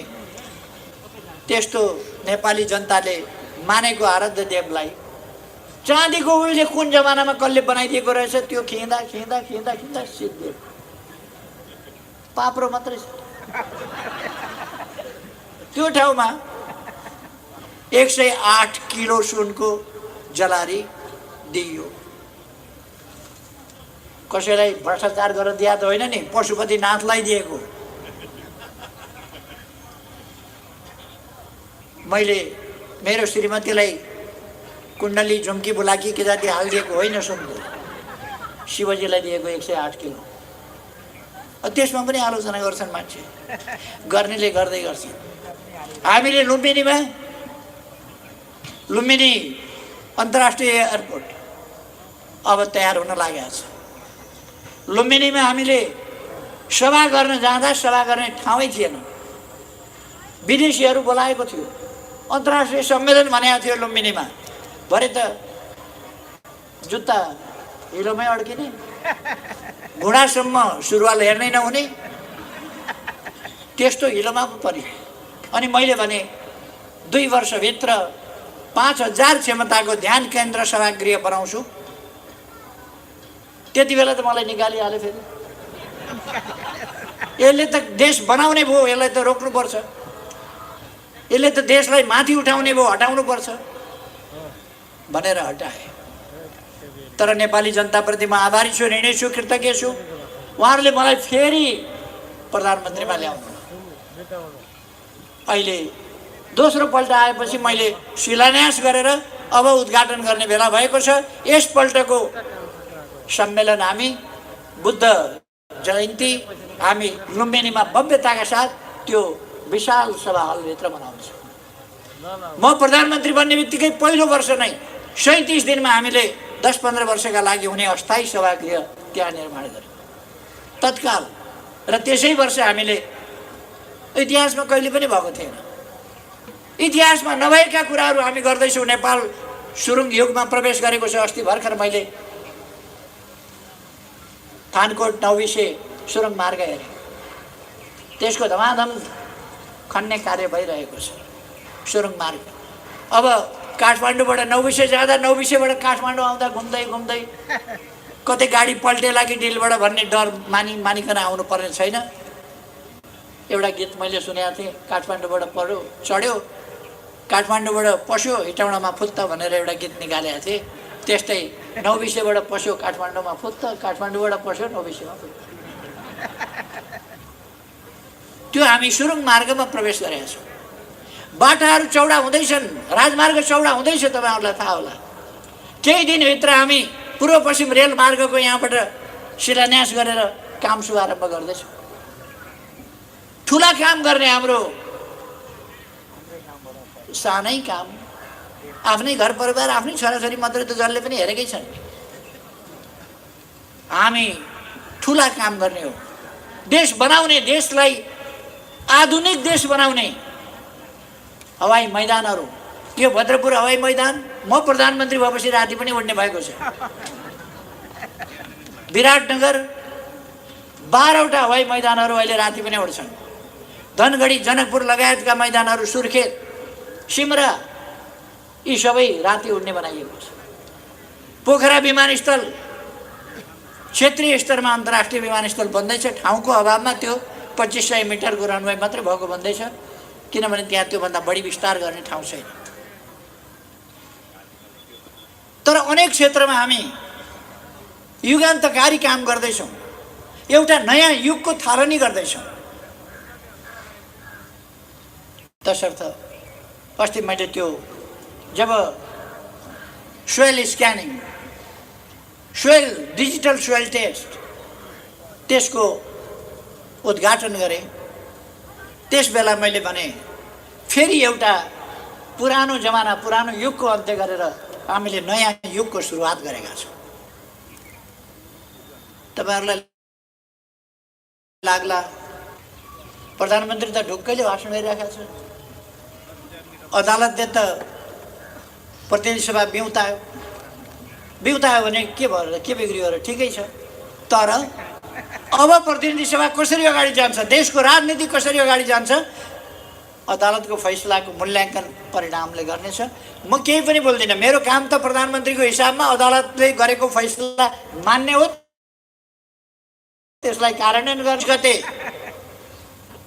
त्यस्तो नेपाली जनताले मानेको आराध्य देवलाई चाँदीको उहिले कुन जमानामा कसले बनाइदिएको रहेछ, त्यो खिँदा खिँदा खिँदा खिँदा सिद्धियो। पाप्रो मात्रै छ। त्यो ठाउँमा 108 किलो सुनको जलारी दिइयो। कसैलाई भ्रष्टाचार गरेर दिया त होइन नि, पशुपतिनाथलाई दिएको। मैले मेरो श्रीमतीलाई कुण्डली झुम्की बुलाकी के जाति हालिदिएको होइन सुनको, शिवजीलाई दिएको 108 किलो। त्यसमा पनि आलोचना गर्छन् मान्छे, गर्नेले गर्दै गर्छन्। हामीले लुम्बिनी अन्तर्राष्ट्रिय एयरपोर्ट अब तयार हुन लागेको छ। लुम्बिनीमा हामीले सभा गर्न जाँदा सभा गर्ने ठाउँै थिएन, विदेशीहरू बोलाएको थियो। अन्तर्राष्ट्रिय सम्मेलन भनेको थियो लुम्बिनीमा, भरे त जुत्ता हिलोमै अड्किने, घुँडासम्म सुरुवाल हेर्नै नहुने, त्यस्तो हिलोमा परि। अनि मैले भने 2 वर्षभित्र 5000 क्षमताको ध्यान केन्द्र सभागृह बनाउँछु। त्यति बेला त मलाई निकालिहाल्यो फेरि। यसले त देश बनाउने भयो, यसलाई त रोक्नुपर्छ, यसले त देशलाई माथि उठाउने भयो, हटाउनुपर्छ भनेर हटाए। तर नेपाली जनताप्रति म आभारी छु, ऋणी छु, कृतज्ञ छु। उहाँहरूले मलाई फेरि प्रधानमन्त्रीमा ल्याउनु। अहिले दोस्रो पल्ट आएपछि मैले शिलान्यास गरेर अब उद्घाटन गर्ने बेला भएको छ। यसपल्टको सम्मेलन हामी बुद्ध जयन्ती हामी लुम्बिनीमा भव्यताका साथ त्यो विशाल सभा हलभित्र मनाउँछौँ। म प्रधानमन्त्री बन्ने बित्तिकै पहिलो वर्ष नै 37 दिनमा हामीले 10-15 वर्षका लागि हुने अस्थायी सभागृह त्यहाँ निर्माण गर्यौँ तत्काल। र त्यसै वर्ष हामीले, इतिहासमा कहिले पनि भएको थिएन, इतिहासमा नभएका कुराहरू हामी गर्दैछौँ। नेपाल सुरुङ युगमा प्रवेश गरेको छ। अस्ति भर्खर मैले थानकोट नौबिसे सुरुङ मार्ग हेरेँ, त्यसको धमाधम खन्ने कार्य भइरहेको छ सुरुङ मार्ग। अब काठमाडौँबाट नौबिसे जाँदा, नौबिसेबाट काठमाडौँ आउँदा घुम्दै घुम्दै कतै गाडी पल्टेला कि डिलबाट भन्ने डर मानिकन आउनु पर्ने छैन। एउटा गीत मैले सुनेको थिएँ, काठमाडौँबाट चढ्यो, काठमाडौँबाट पस्यो, हिटौँडामा फुत्त भनेर एउटा गीत निकालेको थिएँ। त्यस्तै नौबिसेबाट पस्यो, काठमाडौँमा फुत्त, काठमाडौँबाट पस्यो, नौबिसेमा फुत्त। त्यो हामी सुरुङ मार्गमा प्रवेश गरेका छौँ। बाटाहरू चौडा हुँदैछन्, राजमार्ग चौडा हुँदैछ, तपाईँहरूलाई थाहा होला। केही दिनभित्र हामी पूर्व पश्चिम रेल मार्गको यहाँबाट शिलान्यास गरेर काम शुभारम्भ गर्दैछौँ। ठुला काम गर्ने हाम्रो सानै काम, आफ्नै घर परिवार, आफ्नै छोराछोरी मात्रै त जसले पनि हेरेकै छन्। हामी ठुला काम गर्ने हो, देश बनाउने, देशलाई आधुनिक देश बनाउने। हवाई मैदानहरू, यो भद्रपुर हवाई मैदान म प्रधानमन्त्री भएपछि राति पनि उड्ने भएको छ। विराटनगर 12वटा हवाई मैदानहरू अहिले राति पनि उड्छन्। धनगढी, जनकपुर लगायतका मैदानहरू, सुर्खेत, सिमरा, यी सबै राति उड्ने बनाइएको छ। पोखरा विमानस्थल क्षेत्रीय स्तरमा अन्तर्राष्ट्रिय विमानस्थल बन्दैछ। ठाउँको अभावमा त्यो 2500 मिटरको रनवे मात्रै भएको बन्दैछ, किनभने त्यहाँ त्योभन्दा बढी विस्तार गर्ने ठाउँ छैन। तर अनेक क्षेत्रमा हामी युगान्तकारी काम गर्दैछौँ, एउटा नयाँ युगको थालनी गर्दैछौँ। तसर्थ अस्ति मैले त्यो जब soil scanning, soil digital soil test, त्यसको उद्घाटन गरेँ, त्यस बेला मैले भने फेरि एउटा पुरानो जमाना, पुरानो युगको अन्त्य गरेर हामीले नयाँ युगको सुरुवात गरेका छौँ। तपाईहरुलाई लाग्ला प्रधानमन्त्री त ढुक्कैले भाषण गरिरहेका छ, अदालतले त प्रतिनिधि सभा बिउतायो भने के भयो, के बिग्रियो र ठिकै छ। तर अब प्रतिनिधि सभा कसरी अगाडि जान्छ, देशको राजनीति कसरी अगाडि जान्छ, अदालतको फैसलाको मूल्याङ्कन परिणामले गर्नेछ। म केही पनि बोल्दिनँ। मेरो काम त प्रधानमन्त्रीको हिसाबमा अदालतले गरेको फैसला मान्ने हो, त्यसलाई कार्यान्वयन गर्ने। गते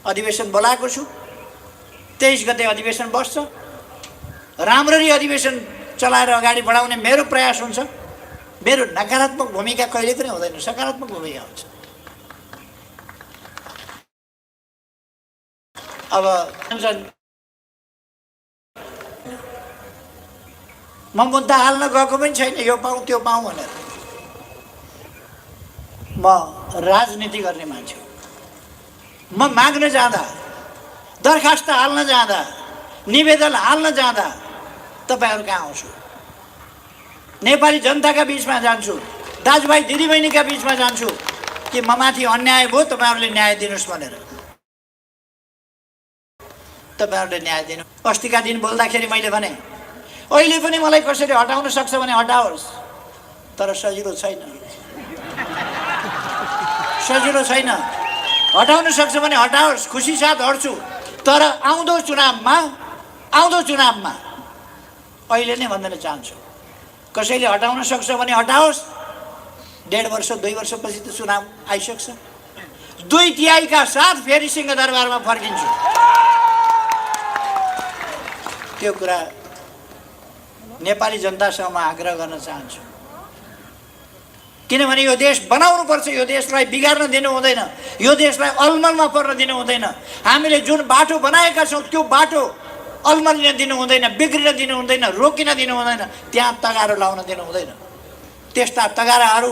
अधिवेशन बोलाएको छु, 23 गते अधिवेशन बस्छ। राम्ररी अधिवेशन चलाएर अगाडि बढाउने मेरो प्रयास हुन्छ। मेरो नकारात्मक भूमिका कहिले पनि हुँदैन, सकारात्मक भूमिका हुन्छ। अब म मुद्दा हाल्न गएको पनि छैन, यो पाऊँ त्यो पाऊँ भनेर। म राजनीति गर्ने मान्छे हो। म माग्न जाँदा, दरखास्त हाल्न जाँदा, निवेदन हाल्न जाँदा तपाईहरु कहाँ आउँछु? नेपाली जनताका बीचमा जान्छु, दाजुभाइ दिदीबहिनीका बीचमा जान्छु कि म माथि अन्याय भयो, तपाईहरुले न्याय दिनुस् भनेर। तपाईहरुले न्याय दिनु। अस्तिका दिन बोल्दाखेरि मैले भने अहिले पनि मलाई कसैले हटाउन सक्छ भने हटाओस्, तर सजिलो छैन। सजिलो छैन। हटाउन सक्छ भने हटाओस्, खुसी साथ हट्छु। तर आउँदो चुनावमा अहिले नै भन्न चाहन्छु, कसैले हटाउन सक्छ भने हटाओस्। 1.5 वर्ष 2 वर्षपछि त चुनाव आइसक्छ। 2/3 का साथ फेरि सिंहदरबारमा फर्किन्छु। त्यो कुरा नेपाली जनतासँग म आग्रह गर्न चाहन्छु। किनभने यो देश बनाउनु पर्छ, यो देशलाई बिगार्न दिनु हुँदैन, यो देशलाई अलमलमा पर्न दिनु हुँदैन। हामीले जुन बाटो बनाएका छौँ त्यो बाटो अलमलिन दिनु हुँदैन, बिग्रिन दिनु हुँदैन, रोकिन दिनु हुँदैन, त्यहाँ तगारो लाउन दिनु हुँदैन। त्यस्ता तगाराहरू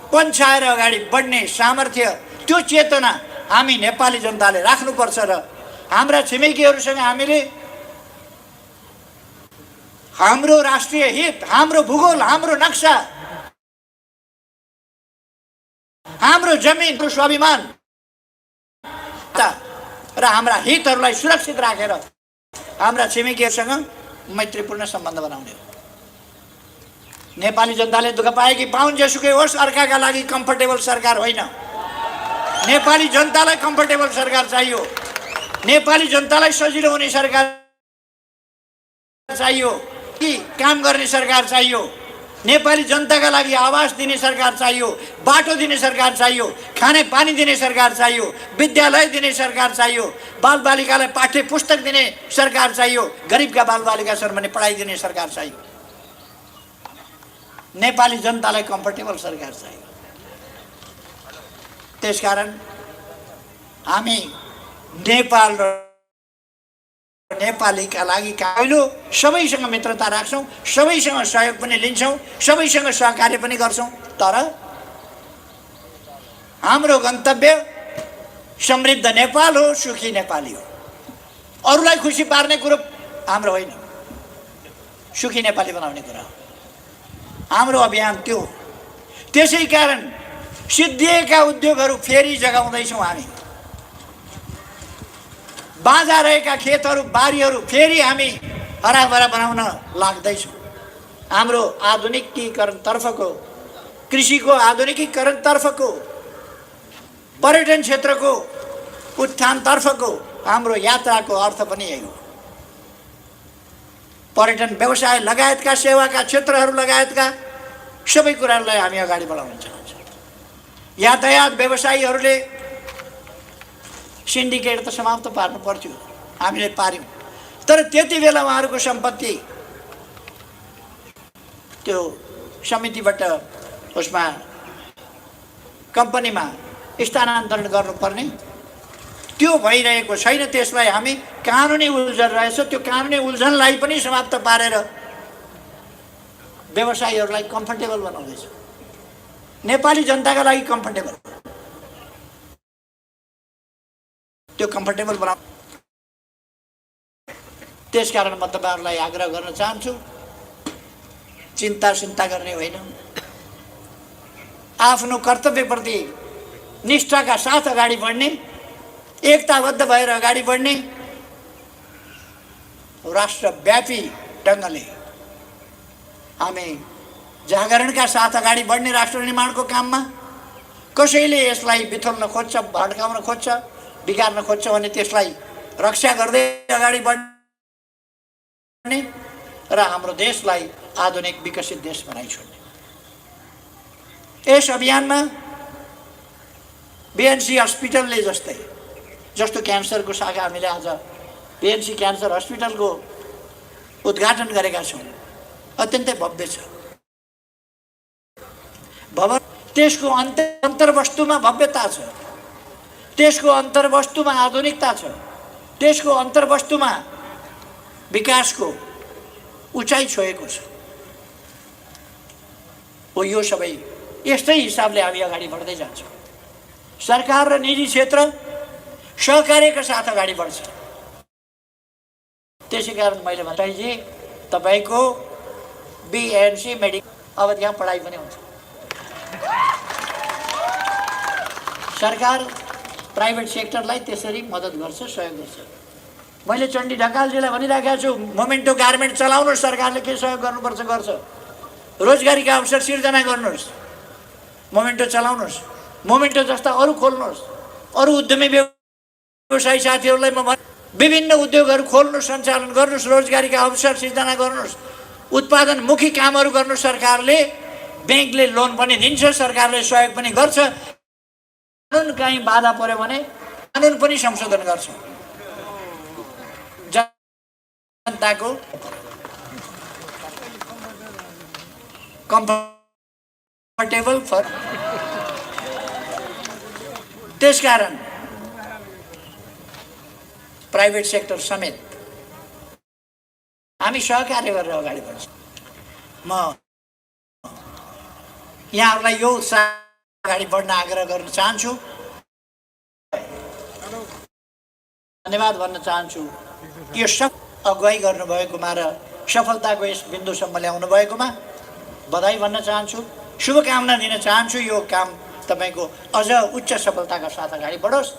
पन्छाएर अगाडि बढ्ने सामर्थ्य, त्यो चेतना हामी नेपाली जनताले राख्नुपर्छ। र हाम्रा छिमेकीहरूसँग हामीले हाम्रो राष्ट्रिय हित, हाम्रो भूगोल, हाम्रो नक्सा, हाम्रो जमिन, हाम्रो स्वाभिमान र हाम्रा हितहरूलाई सुरक्षित राखेर हाम्रा छिमेकीहरूसँग मैत्रीपूर्ण सम्बन्ध बनाउने हो। नेपाली जनताले दुःख पाए कि पाउन्, जेसुकै होस्, अर्काका लागि कम्फर्टेबल सरकार होइन। नेपाली जनतालाई कम्फर्टेबल सरकार चाहियो, नेपाली जनतालाई सजिलो हुने सरकार चाहियो, कि काम गर्ने सरकार चाहियो, नेपाली जनताका लागि आवास दिने सरकार चाहियो, बाटो दिने सरकार चाहियो, खाने पानी दिने सरकार चाहियो, विद्यालय दिने सरकार चाहियो, बालबालिकालाई पाठ्य पुस्तक दिने सरकार चाहियो, गरिबका बालबालिकाहरू भने पढाइ दिने सरकार चाहियो। नेपाली जनतालाई कम्फर्टेबल सरकार चाहियो। त्यसकारण हामी नेपाल र नेपालीका लागि पहिलो सबैसँग मित्रता राख्छौँ, सबैसँग सहयोग पनि लिन्छौँ, सबैसँग सहकार्य पनि गर्छौँ। तर हाम्रो गन्तव्य समृद्ध नेपाल हो, सुखी नेपाली हो। अरूलाई खुसी पार्ने कुरो हाम्रो होइन, सुखी नेपाली बनाउने कुरा हो हाम्रो अभियान त्यो। त्यसै कारण सिद्धिएका उद्योगहरू फेरि जगाउँदैछौँ हामी। बाँझा रहेका खेतहरू, बारीहरू फेरि हामी हराभरा बनाउन लाग्दैछौँ। हाम्रो आधुनिकीकरणतर्फको, कृषिको आधुनिकीकरणतर्फको पर्यटन क्षेत्रको उत्थानतर्फको हाम्रो यात्राको अर्थ पनि यही हो। पर्यटन व्यवसाय लगायतका सेवाका क्षेत्रहरू लगायतका सबै कुराहरूलाई हामी अगाडि बढाउन चाहन्छौँ। यातायात व्यवसायीहरूले सिन्डिकेट त समाप्त पार्नु पर्थ्यो, हामीले पार्यौँ, तर त्यति बेला उहाँहरूको सम्पत्ति त्यो समितिबाट उसमा कम्पनीमा स्थानान्तरण गर्नुपर्ने त्यो भइरहेको छैन। त्यसलाई हामी कानुनी उल्झन रहेछ, त्यो कानुनी उल्झनलाई पनि समाप्त पारेर व्यवसायीहरूलाई कम्फर्टेबल बनाउँदैछ, नेपाली जनताका लागि कम्फर्टेबल, त्यो कम्फर्टेबल बनाउ। त्यसकारण म तपाईँहरूलाई आग्रह गर्न चाहन्छु, चिन्ता गर्ने होइन, आफ्नो कर्तव्यप्रति निष्ठाका साथ अगाडि बढ्ने, एकताबद्ध भएर अगाडि बढ्ने, राष्ट्रव्यापी ढङ्गले हामी जागरणका साथ अगाडि बढ्ने राष्ट्र निर्माणको काममा। कसैले यसलाई बिथोल्न खोज्छ, भड्काउन खोज्छ, बिगार्न खोज्छ भने त्यसलाई रक्षा गर्दै अगाडि बढ्ने र हाम्रो देशलाई आधुनिक विकसित देश बनाइछोड्ने। यस अभियानमा बीएनसी हस्पिटलले जस्तो क्यान्सरको शाखा हामीले आज बीएनसी क्यान्सर हस्पिटलको उद्घाटन गरेका छौँ, अत्यन्तै भव्य छ। भवन त्यसको अन्तर्वस्तुमा भव्यता छ, त्यसको अन्तर्वस्तुमा आधुनिकता छ, त्यसको अन्तर्वस्तुमा विकासको उचाइ छोएको छ। हो यो सबै यस्तै हिसाबले हामी अगाडि बढ्दै जान्छौँ। सरकार र निजी क्षेत्र सहकार्यका साथ अगाडि बढ्छ। त्यसै कारण मैले भने तपाईँको बीएनसी मेडिकल अब त्यहाँ पढाइ पनि हुन्छ। सरकार प्राइभेट सेक्टरलाई त्यसरी मद्दत गर्छ, सहयोग गर्छ। मैले चण्डी ढकालजीलाई भनिराखेको छु, मोमेन्टो गार्मेन्ट चलाउनुहोस्, सरकारले के सहयोग गर्नुपर्छ गर्छ। रोजगारीका अवसर सिर्जना गर्नुहोस्, मोमेन्टो चलाउनुहोस्, मोमेन्टो जस्ता अरू खोल्नुहोस्। अरू उद्यमी व्यवसायी साथीहरूलाई म विभिन्न उद्योगहरू खोल्नुहोस्, सञ्चालन गर्नुहोस्, रोजगारीका अवसर सिर्जना गर्नुहोस्, उत्पादनमुखी कामहरू गर्नुहोस्। सरकारले ब्याङ्कले लोन पनि दिन्छ, सरकारले सहयोग पनि गर्छ। कानुन कहीँ बाधा पर्यो भने कानुन पनि संशोधन गर्छ। जनताको कम्फर्टेबल फर। त्यसकारण प्राइभेट सेक्टर समेत हामी सहकार्य गरेर अगाडि बढ्छौँ। म यहाँहरूलाई यो अगाडि बढ्न आग्रह गर्न चाहन्छु, धन्यवाद भन्न चाहन्छु। यो सब अगुवाई गर्नुभएकोमा र सफलताको यस बिन्दुसम्म ल्याउनु भएकोमा बधाई भन्न चाहन्छु, शुभकामना दिन चाहन्छु। यो काम तपाईँको अझ उच्च सफलताका साथ अगाडि बढोस्।